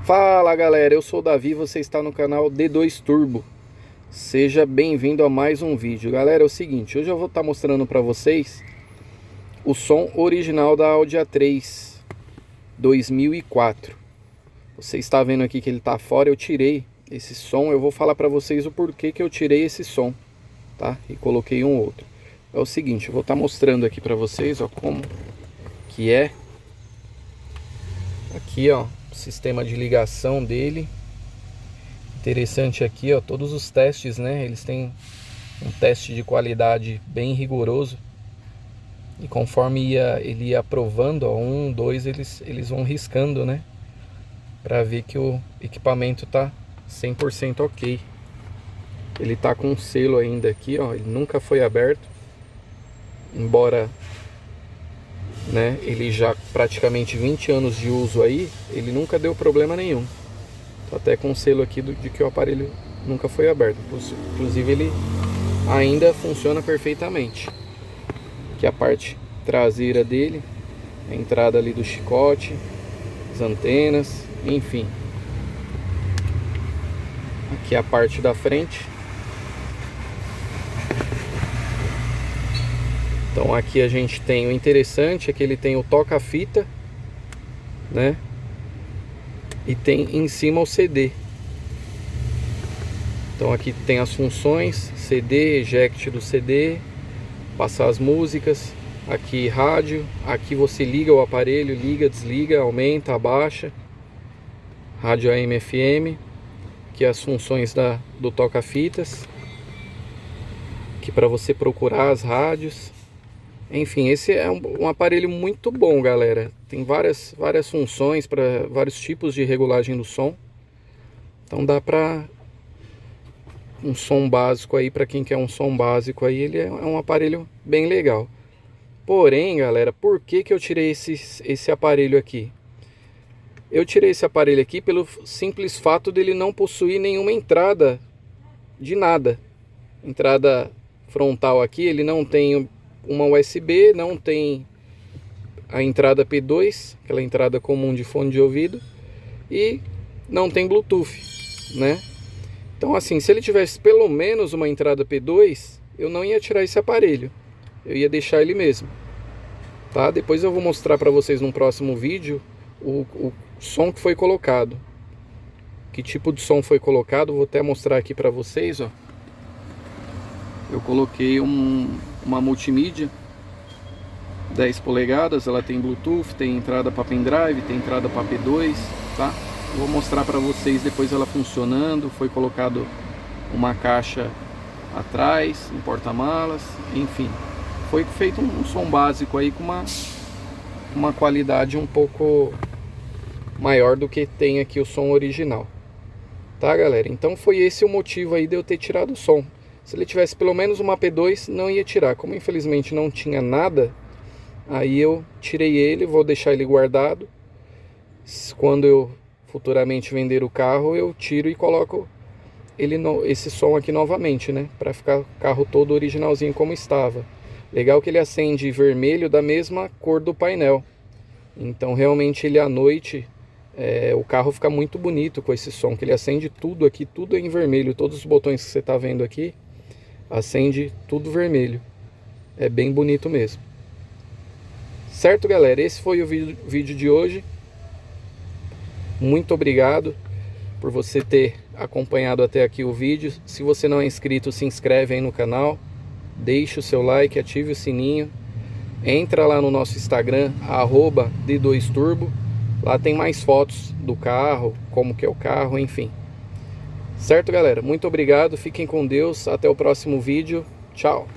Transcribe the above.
Fala galera, eu sou o Davi, você está no canal D2 Turbo. Seja bem-vindo a mais um vídeo. Galera, é o seguinte, hoje eu vou estar mostrando para vocês o som original da Audi A3 2004. Você está vendo aqui que ele está fora, eu tirei esse som, eu vou falar para vocês o porquê que eu tirei esse som, tá? E coloquei um outro. É o seguinte, eu vou estar mostrando aqui para vocês, ó, como que é. Aqui, ó, o sistema de ligação dele. Interessante aqui, ó, todos os testes, né? Eles têm um teste de qualidade bem rigoroso. E conforme ele ia aprovando, ó, 1, 2, eles vão riscando, né? Pra ver que o equipamento tá 100% ok. Ele tá com um selo ainda aqui, ó, ele nunca foi aberto. Embora, né, ele já praticamente 20 anos de uso aí, ele nunca deu problema nenhum. Tá até com um selo aqui de que o aparelho nunca foi aberto. Inclusive ele ainda funciona perfeitamente. Aqui a parte traseira dele, a entrada ali do chicote, as antenas, enfim. Aqui a parte da frente. Então aqui a gente tem, o interessante é que ele tem o toca-fita, né? E tem em cima o CD. Então aqui tem as funções, CD, eject do CD, passar as músicas, aqui rádio, aqui você liga o aparelho, liga, desliga, aumenta, abaixa, rádio AM, FM, aqui as funções do toca-fitas, aqui para você procurar as rádios. Enfim, esse é um aparelho muito bom, galera. Tem várias funções para vários tipos de regulagem do som. Então dá para um som básico aí, para quem quer um som básico aí, ele é um aparelho bem legal. Porém, galera, por que eu tirei esse aparelho aqui? Eu tirei esse aparelho aqui pelo simples fato dele não possuir nenhuma entrada de nada. Entrada frontal aqui, ele não tem uma USB, não tem a entrada P2, aquela entrada comum de fone de ouvido, e não tem Bluetooth, né? Então assim, se ele tivesse pelo menos uma entrada P2, eu não ia tirar esse aparelho, eu ia deixar ele mesmo, tá? Depois eu vou mostrar para vocês num próximo vídeo o som que foi colocado, que tipo de som foi colocado. Vou até mostrar aqui para vocês, ó. Eu coloquei uma multimídia 10 polegadas, ela tem Bluetooth, tem entrada para pendrive, tem entrada para P2, tá? Eu vou mostrar para vocês depois ela funcionando. Foi colocado uma caixa atrás, um porta-malas, enfim. Foi feito um som básico aí com uma qualidade um pouco maior do que tem aqui o som original. Tá, galera? Então foi esse o motivo aí de eu ter tirado o som. Se ele tivesse pelo menos uma P2, não ia tirar. Como infelizmente não tinha nada, aí eu tirei ele, vou deixar ele guardado. Quando eu futuramente vender o carro, eu tiro e coloco esse som aqui novamente, né? Para ficar o carro todo originalzinho como estava. Legal que ele acende vermelho da mesma cor do painel. Então realmente ele à noite, o carro fica muito bonito com esse som, que ele acende tudo aqui, tudo em vermelho. Todos os botões que você está vendo aqui, acende tudo vermelho. É bem bonito mesmo. Certo, galera? Esse foi o vídeo de hoje. Muito obrigado por você ter acompanhado até aqui o vídeo. Se você não é inscrito, se inscreve aí no canal. Deixe o seu like, ative o sininho. Entra lá no nosso Instagram, @D2Turbo. Lá tem mais fotos do carro, como que é o carro, enfim. Certo, galera? Muito obrigado, fiquem com Deus, até o próximo vídeo, tchau!